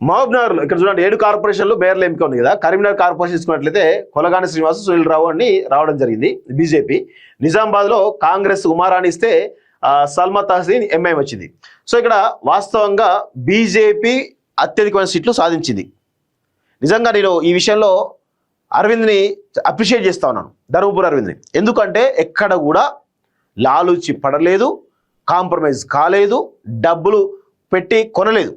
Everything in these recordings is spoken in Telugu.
మహబూబ్నగర్ ఇక్కడ చూడండి 7 కార్పొరేషన్లు మేయర్ల ఎంపిక ఉంది కదా. కరీంనగర్ కార్పొరేషన్ తీసుకున్నట్లయితే కొలగాని శ్రీనివాస్, సునీల్ రావు అని రావడం జరిగింది బీజేపీ. నిజామాబాద్ లో కాంగ్రెస్ ఉమారాణి ఇస్తే సల్మా తహసీన్ ఎంఐఎం వచ్చింది. సో ఇక్కడ వాస్తవంగా బీజేపీ అత్యధికమైన సీట్లు సాధించింది. నిజంగా నేను ఈ విషయంలో అరవింద్ని అప్రిషియేట్ చేస్తా ఉన్నాను, ధర్మపురి అరవింద్ని. ఎందుకంటే ఎక్కడ కూడా లాలూచి పడలేదు, కాంప్రమైజ్ కాలేదు, డబ్బులు పెట్టి కొనలేదు.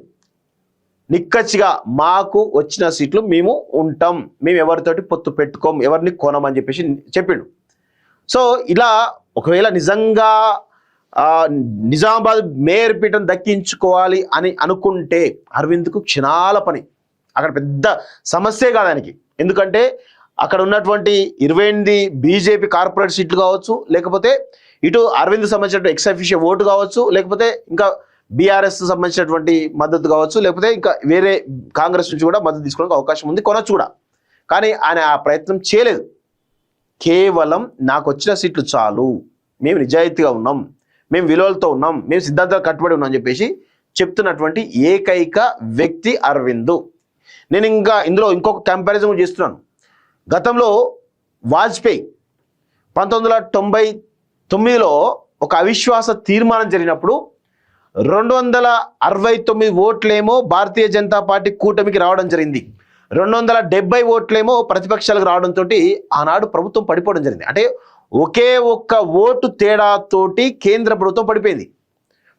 నిక్కచ్చిగా మాకు వచ్చిన సీట్లు మేము ఉంటాం, మేము ఎవరితోటి పొత్తు పెట్టుకోం, ఎవరిని కొనమని చెప్పేసి చెప్పిండు. సో ఇలా ఒకవేళ నిజంగా నిజామాబాద్ మేయర్ పీఠం దక్కించుకోవాలి అని అనుకుంటే అరవింద్కు క్షణాల పని. అక్కడ పెద్ద సమస్యే కాదు ఆయనకి. ఎందుకంటే అక్కడ ఉన్నటువంటి 28 బీజేపీ కార్పొరేట్ సీట్లు కావచ్చు, లేకపోతే ఇటు అరవింద్ సంబంధించినటువంటి ఎక్స్-అఫీషియో ఓటు కావచ్చు, లేకపోతే ఇంకా బీఆర్ఎస్ సంబంధించినటువంటి మద్దతు కావచ్చు, లేకపోతే ఇంకా వేరే కాంగ్రెస్ నుంచి కూడా మద్దతు తీసుకోవడానికి అవకాశం ఉంది, కొనొచ్చు కూడా. కానీ ఆయన ఆ ప్రయత్నం చేయలేదు. కేవలం నాకు వచ్చిన సీట్లు చాలు, మేము నిజాయితీగా ఉన్నాం, మేము విలువలతో ఉన్నాం, మేము సిద్ధాంతాలు కట్టుబడి ఉన్నాం అని చెప్పేసి చెప్తున్నటువంటి ఏకైక వ్యక్తి అరవింద్. నేను ఇంకా ఇందులో ఇంకొక కంపారిజన్ చేస్తున్నాను. గతంలో వాజ్పేయి 1999లో ఒక అవిశ్వాస తీర్మానం జరిగినప్పుడు 269 ఓట్లేమో భారతీయ జనతా పార్టీ కూటమికి రావడం జరిగింది, 270 ఓట్లేమో ప్రతిపక్షాలకు రావడంతో ఆనాడు ప్రభుత్వం పడిపోవడం జరిగింది. అంటే ఒకే ఒక్క ఓటు తేడాతోటి కేంద్ర ప్రభుత్వం పడిపోయింది.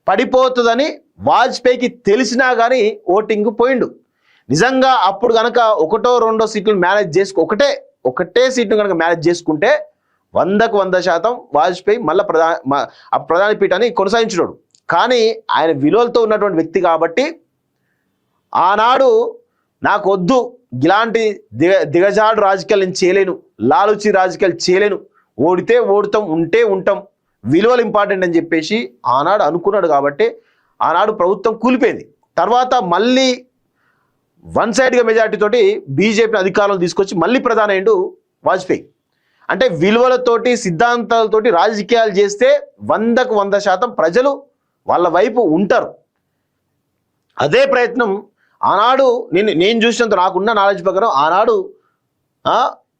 పడిపోతుందని వాజ్పేయికి తెలిసినా కానీ ఓటింగ్ పోయిండు. నిజంగా అప్పుడు కనుక 1, 2 సీట్లు మేనేజ్ ఒకటే సీట్ను కనుక మేనేజ్ చేసుకుంటే 100% వాజ్పేయి మళ్ళీ ప్రధాని పీఠాన్ని కొనసాగించినాడు. కానీ ఆయన విలువలతో ఉన్నటువంటి వ్యక్తి కాబట్టి ఆనాడు నాకు వద్దు, ఇలాంటి దిగజాడు రాజకీయాలు నేను చేయలేను, లాలుచి రాజకీయాలు చేయలేను, ఓడితే ఓడుతాం, ఉంటే ఉంటాం, విలువలు ఇంపార్టెంట్ అని చెప్పేసి ఆనాడు అనుకున్నాడు. కాబట్టి ఆనాడు ప్రభుత్వం కూలిపోయింది. తర్వాత మళ్ళీ వన్ సైడ్గా మెజార్టీ తోటి బీజేపీని అధికారంలో తీసుకొచ్చి మళ్ళీ ప్రధాని అయ్యిండు వాజ్పేయి. అంటే విలువలతోటి సిద్ధాంతాలతోటి రాజకీయాలు చేస్తే 100% ప్రజలు వాళ్ళ వైపు ఉంటారు. అదే ప్రయత్నం ఆనాడు నేను చూసినంత నాకున్న నాలెడ్జ్ ప్రకారం ఆనాడు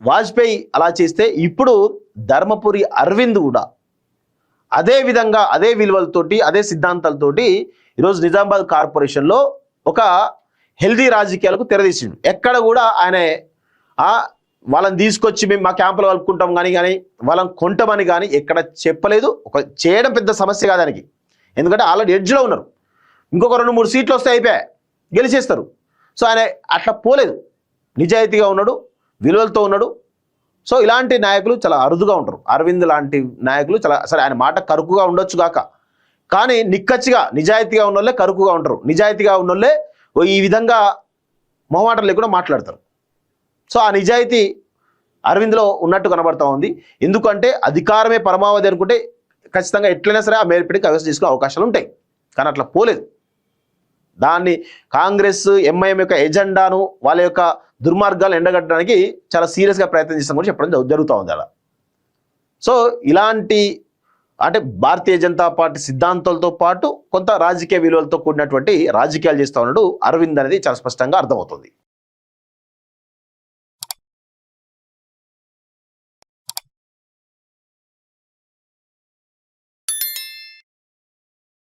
వాజ్పేయి అలా చేస్తే ఇప్పుడు ధర్మపురి అరవింద్ కూడా అదే విధంగా అదే విలువలతోటి అదే సిద్ధాంతాలతోటి ఈరోజు నిజామాబాద్ కార్పొరేషన్లో ఒక హెల్దీ రాజకీయాలకు తెరదీసిండు. ఎక్కడ కూడా ఆయన వాళ్ళని తీసుకొచ్చి మేము మా క్యాంపులో కలుపుకుంటాం కానీ వాళ్ళని కొంటామని కానీ ఎక్కడ చెప్పలేదు. ఒక చేయడం పెద్ద సమస్య కాదు ఆయనకి, ఎందుకంటే ఆల్రెడీ ఎడ్జ్లో ఉన్నారు. ఇంకొక 2-3 సీట్లు వస్తే అయిపోయాయి, గెలిచేస్తారు. సో ఆయన అట్లా పోలేదు, నిజాయితీగా ఉన్నాడు, విలువలతో ఉన్నాడు. సో ఇలాంటి నాయకులు చాలా అరుదుగా ఉంటారు. అరవింద్ లాంటి నాయకులు చాలా, సరే ఆయన మాట కరుకుగా ఉండొచ్చు కాక, కానీ నిక్కచ్చిగా నిజాయితీగా ఉన్నోళ్ళే కరుకుగా ఉంటారు. నిజాయితీగా ఉన్నోళ్ళే ఈ విధంగా మొహమాటం లేకుండా మాట్లాడతారు. సో ఆ నిజాయితీ అరవింద్లో ఉన్నట్టు కనబడతా ఉంది. ఎందుకంటే అధికారమే పరమావధి అనుకుంటే ఖచ్చితంగా ఎట్లయినా సరే ఆ మేరపీఠకి కైవసం చేసుకునే అవకాశాలు ఉంటాయి. కానీ అట్లా పోలేదు. దాన్ని కాంగ్రెస్ ఎంఐఎం యొక్క ఎజెండాను వాళ్ళ యొక్క దుర్మార్గాలు ఎండగట్టడానికి చాలా సీరియస్గా ప్రయత్నం చేస్తాం కూడా చెప్పడం జరుగుతూ ఉంది అలా. సో ఇలాంటి అంటే భారతీయ జనతా పార్టీ సిద్ధాంతాలతో పాటు కొంత రాజకీయ విలువలతో కూడినటువంటి రాజకీయాలు చేస్తూ ఉన్నాడు అరవింద్ అనేది చాలా స్పష్టంగా అర్థమవుతుంది.